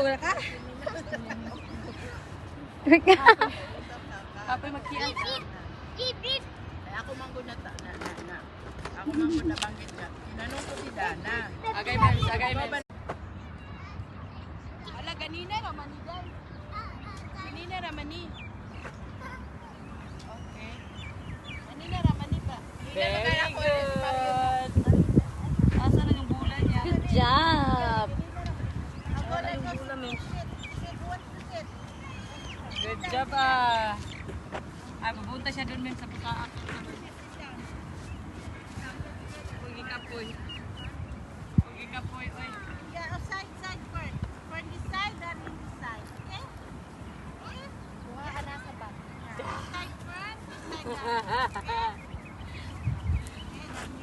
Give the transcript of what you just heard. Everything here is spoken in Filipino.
na ka? Kapoy magkian. Ako manggo na ta na. Ako manggo na banggit ka. Tinanong ko si Dana. Agay memes, agay memes. Ala ganina raman ni Dan. Ganina raman ni. Okay. Ganina raman ni ba? Very good. Asa na yung bulan niya? Good job! Ako lang ko. Good job ah. Ay, pupunta siya doon men sa pukaak. Pugi kapoy. Pugi kapoy, oy. Yeah, side first. For this side and in this side. Okay? Okay? Buha na sa bag. Side first, side down.